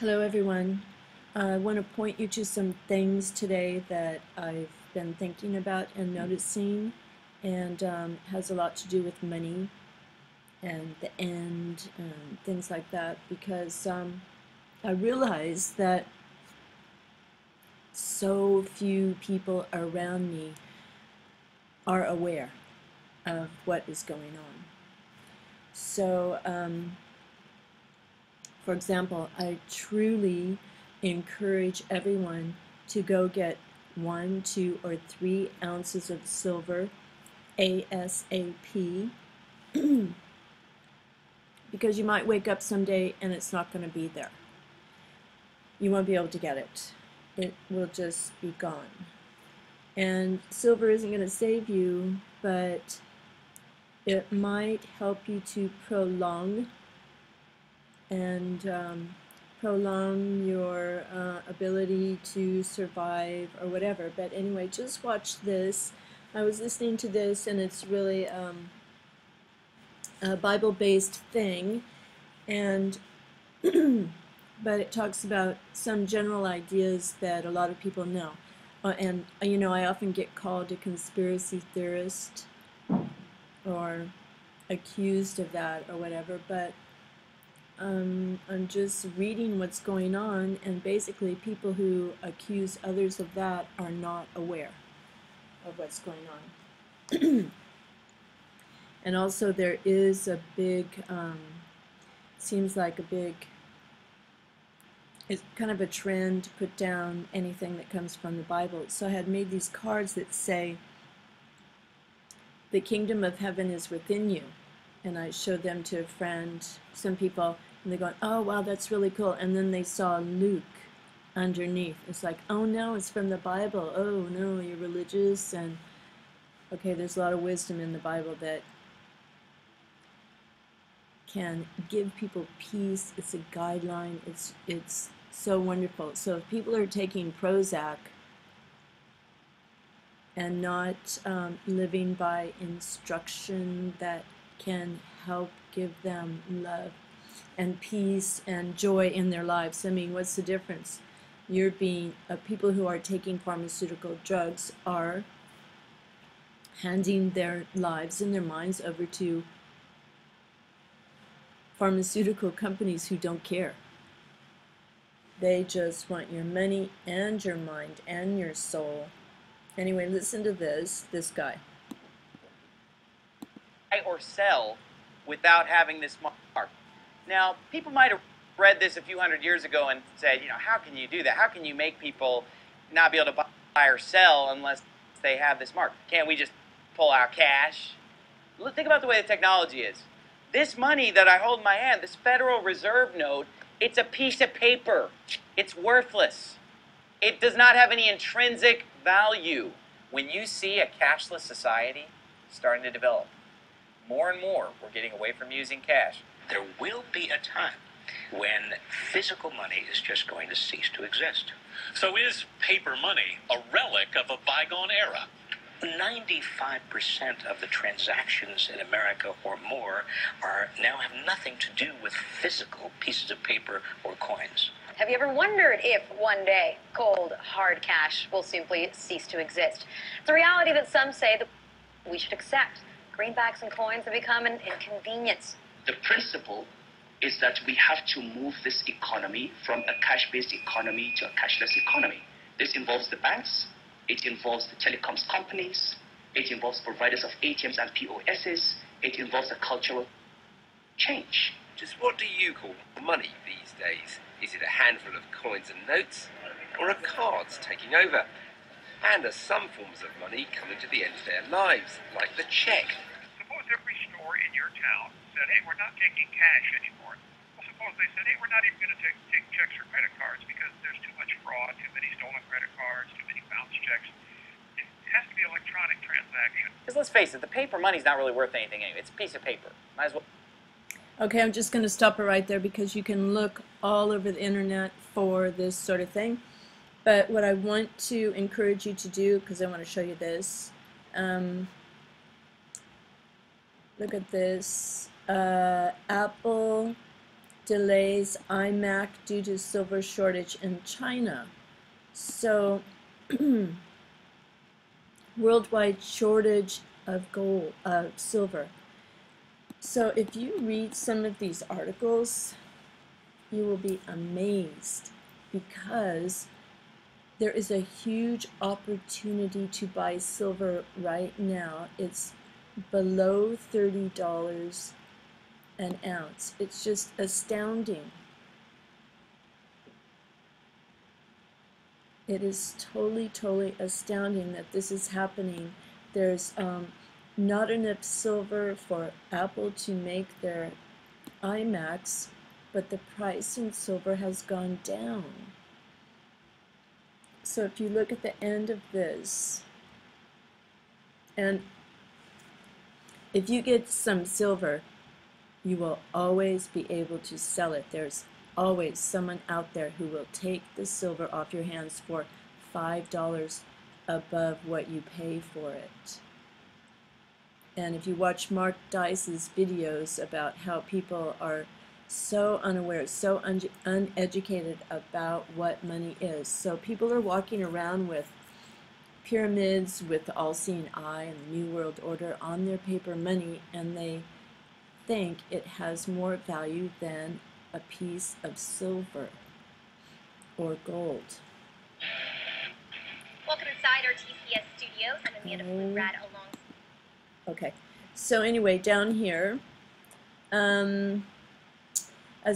Hello everyone. I want to point you to some things today that I've been thinking about and noticing, and has a lot to do with money and the end and things like that, because I realize that so few people around me are aware of what is going on. So for example, I truly encourage everyone to go get 1, 2, or 3 ounces of silver ASAP because you might wake up someday and it's not going to be there. You won't be able to get it. It will just be gone. And silver isn't going to save you, but it might help you to prolong your ability to survive or whatever. But anyway, just watch this. I was listening to this, and it's really a Bible-based thing, and but it talks about some general ideas that a lot of people know. And you know, I often get called a conspiracy theorist or accused of that or whatever, but I'm just reading what's going on, and basically people who accuse others of that are not aware of what's going on. And also there is a big, seems like a big, it's kind of a trend to put down anything that comes from the Bible. So I had made these cards that say, the kingdom of heaven is within you. And I showed them to a friend, some people, and they're going, oh, wow, that's really cool. And then they saw Luke underneath. It's like, oh, no, it's from the Bible. Oh, no, you're religious. And, okay, there's a lot of wisdom in the Bible that can give people peace. It's a guideline. It's so wonderful. So if people are taking Prozac and not living by instruction that can help give them love and peace and joy in their lives. I mean, what's the difference? You're being, people who are taking pharmaceutical drugs are handing their lives and their minds over to pharmaceutical companies who don't care. They just want your money and your mind and your soul. Anyway, listen to this guy. Or sell without having this mark. Now, people might have read this a few hundred years ago and said, you know, how can you do that? How can you make people not be able to buy or sell unless they have this mark? Can't we just pull out cash? Think about the way the technology is. This money that I hold in my hand, this Federal Reserve note, it's a piece of paper. It's worthless. It does not have any intrinsic value. When you see a cashless society starting to develop, more and more, we're getting away from using cash. There will be a time when physical money is just going to cease to exist. So is paper money a relic of a bygone era? 95% of the transactions in America or more now have nothing to do with physical pieces of paper or coins. Have you ever wondered if one day cold, hard cash will simply cease to exist? It's a reality that some say that we should accept. Greenbacks and coins have become an inconvenience. The principle is that we have to move this economy from a cash-based economy to a cashless economy. This involves the banks, it involves the telecoms companies, it involves providers of ATMs and POSs, it involves a cultural change. Just what do you call money these days? Is it a handful of coins and notes, or are cards taking over? And are some forms of money coming to the end of their lives, like the check? Suppose every store in your town said, hey, we're not taking cash anymore. Well, suppose they said, hey, we're not even going to take checks or credit cards because there's too much fraud, too many stolen credit cards, too many bounce checks. It has to be electronic transaction. Because let's face it, the paper money's not really worth anything anyway. It's a piece of paper. Might as well. Okay, I'm just going to stop it right there because you can look all over the internet for this sort of thing. But what I want to encourage you to do, because I want to show you this, look at this. Apple delays iMac due to silver shortage in China. So, worldwide shortage of silver. So if you read some of these articles, you will be amazed because there is a huge opportunity to buy silver right now. It's below $30 an ounce. It's just astounding. It is totally astounding that this is happening. There's not enough silver for Apple to make their iMacs, but the price in silver has gone down. So if you look at the end of this, and if you get some silver, you will always be able to sell it. There's always someone out there who will take the silver off your hands for $5 above what you pay for it. And if you watch Mark Dice's videos about how people are so unaware, so uneducated about what money is. So people are walking around with pyramids with the all-seeing eye and the New World Order on their paper money, and they think it has more value than a piece of silver or gold. Welcome inside our TCS studios. I'm Amanda Flugrad along. Okay, so anyway, down here, as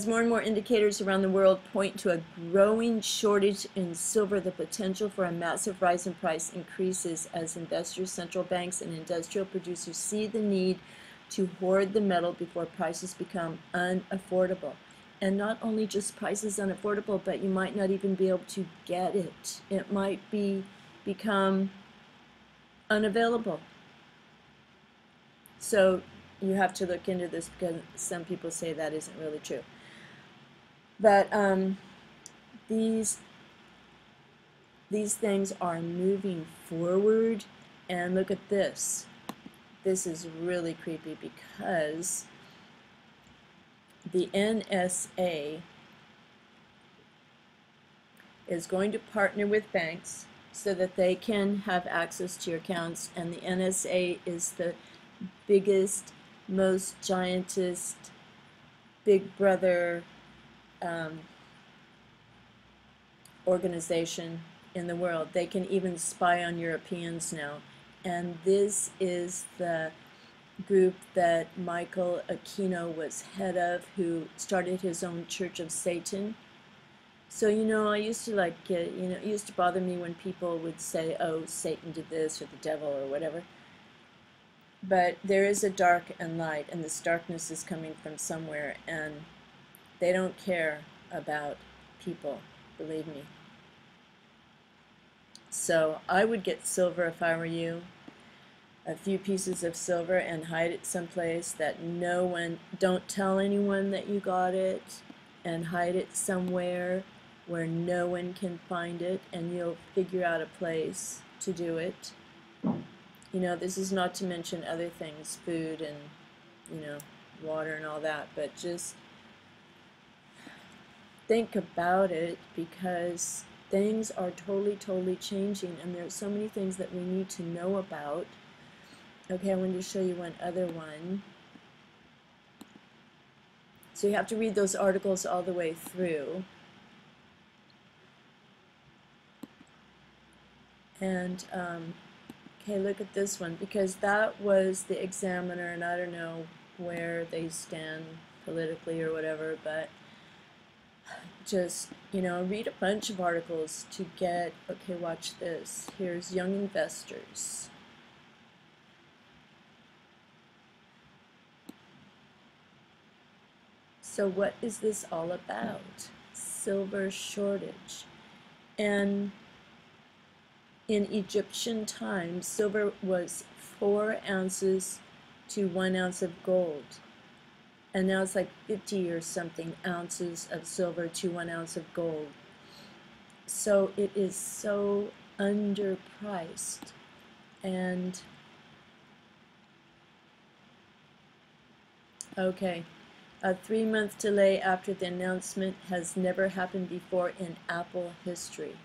more and more indicators around the world point to a growing shortage in silver, the potential for a massive rise in price increases as investors, central banks, and industrial producers see the need to hoard the metal before prices become unaffordable. And not only just prices unaffordable, but you might not even be able to get it. It might become unavailable. So you have to look into this because some people say that isn't really true. But these things are moving forward, and look at this. This is really creepy because the NSA is going to partner with banks so that they can have access to your accounts, and the NSA is the biggest, most giantest, big brother organization in the world. They can even spy on Europeans now. And this is the group that Michael Aquino was head of, who started his own Church of Satan. So, you know, I used to it used to bother me when people would say, oh, Satan did this, or the devil, or whatever. But there is a dark and light, and this darkness is coming from somewhere, and they don't care about people, believe me. So I would get silver if I were you, a few pieces of silver, and hide it someplace that no one, don't tell anyone that you got it, and hide it somewhere where no one can find it, and you'll figure out a place to do it. You know, this is not to mention other things, food and, you know, water and all that, but just think about it, because things are totally changing, and there are so many things that we need to know about. Okay, I wanted to show you one other one. So you have to read those articles all the way through. And, okay, look at this one, because that was the Examiner, and I don't know where they stand politically or whatever, but just, you know, read a bunch of articles to get, okay, watch this. Here's Young Investors. So what is this all about? Silver shortage. And in Egyptian times, silver was 4 ounces to 1 ounce of gold. And now it's like 50 or something ounces of silver to 1 ounce of gold. So it is so underpriced. And okay, A 3-month delay after the announcement has never happened before in Apple history.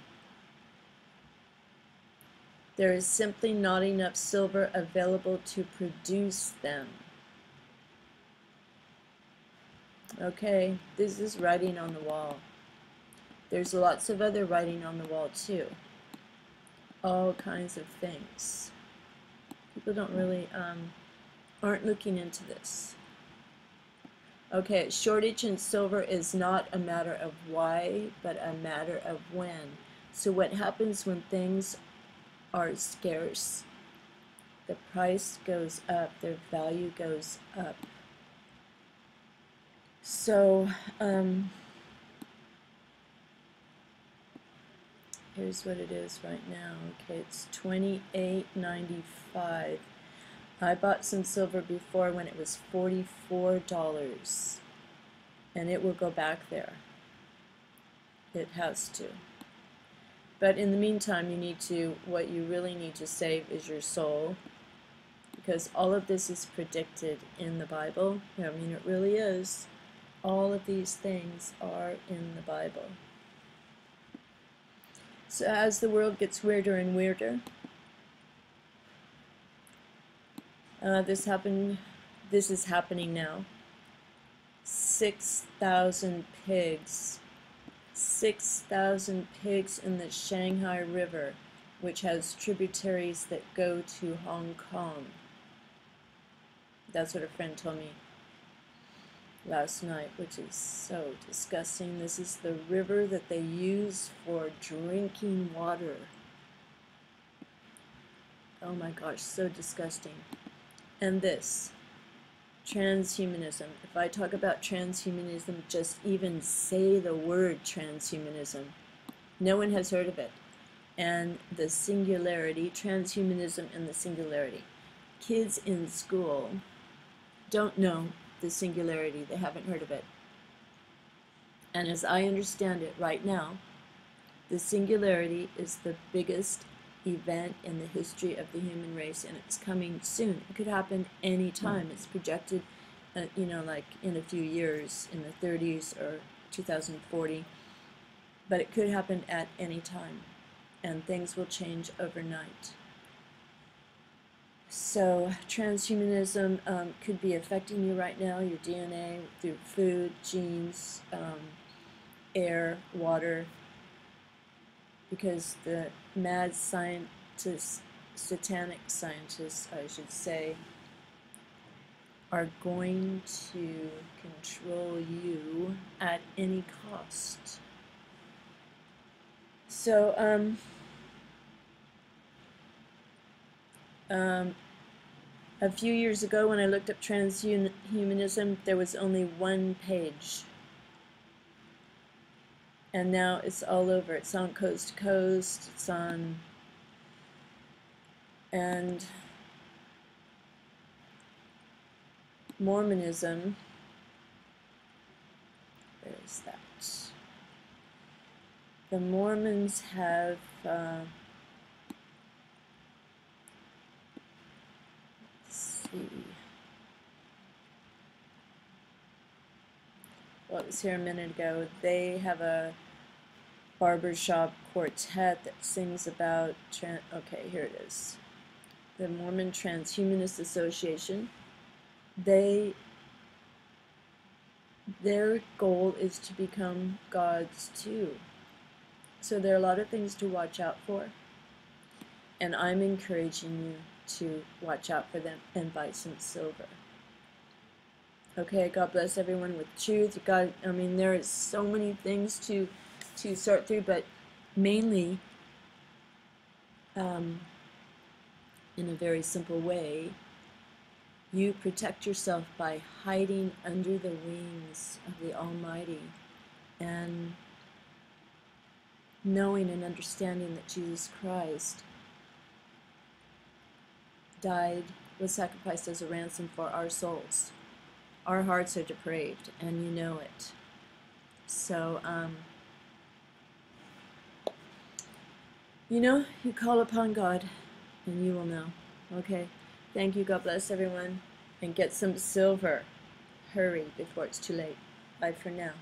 There is simply not enough silver available to produce them. Okay, this is writing on the wall. There's lots of other writing on the wall too. All kinds of things. People don't really, aren't looking into this. Okay, shortage in silver is not a matter of why, but a matter of when. So what happens when things are scarce? The price goes up, their value goes up. So, here's what it is right now. Okay, it's $28.95. I bought some silver before when it was $44, and it will go back there. It has to. But in the meantime, what you really need to save is your soul, because all of this is predicted in the Bible. I mean, it really is. All of these things are in the Bible. So as the world gets weirder and weirder, this is happening now. 6,000 pigs. 6,000 pigs in the Shanghai River, which has tributaries that go to Hong Kong. That's what a friend told me last night, which is so disgusting. This is the river that they use for drinking water. Oh my gosh, so disgusting. And this, transhumanism. If I talk about transhumanism, just even say the word transhumanism. No one has heard of it. And the singularity, transhumanism and the singularity. Kids in school don't know the singularity. They haven't heard of it. And as I understand it right now, the singularity is the biggest event in the history of the human race, and it's coming soon. It could happen any time. It's projected, you know, like in a few years, in the 30s or 2040, but it could happen at any time, and things will change overnight. So transhumanism could be affecting you right now, your DNA, through food, genes, air, water, because the mad scientists, satanic scientists, I should say, are going to control you at any cost. So, a few years ago when I looked up transhumanism, there was only one page. And now it's all over. It's on Coast to Coast. It's on, and Mormonism. Where is that? The Mormons have let's see. Well, it was here a minute ago. They have a barbershop quartet that sings about, okay, here it is. The Mormon Transhumanist Association. Their goal is to become gods too. So there are a lot of things to watch out for. And I'm encouraging you to watch out for them and buy some silver. Okay, God bless everyone with truth. God, I mean, there is so many things to sort through, but mainly, in a very simple way, you protect yourself by hiding under the wings of the Almighty and knowing and understanding that Jesus Christ died, was sacrificed as a ransom for our souls. Our hearts are depraved, and you know it. So, you know, you call upon God, and you will know. Okay? Thank you. God bless everyone. And get some silver. hurry before it's too late. Bye for now.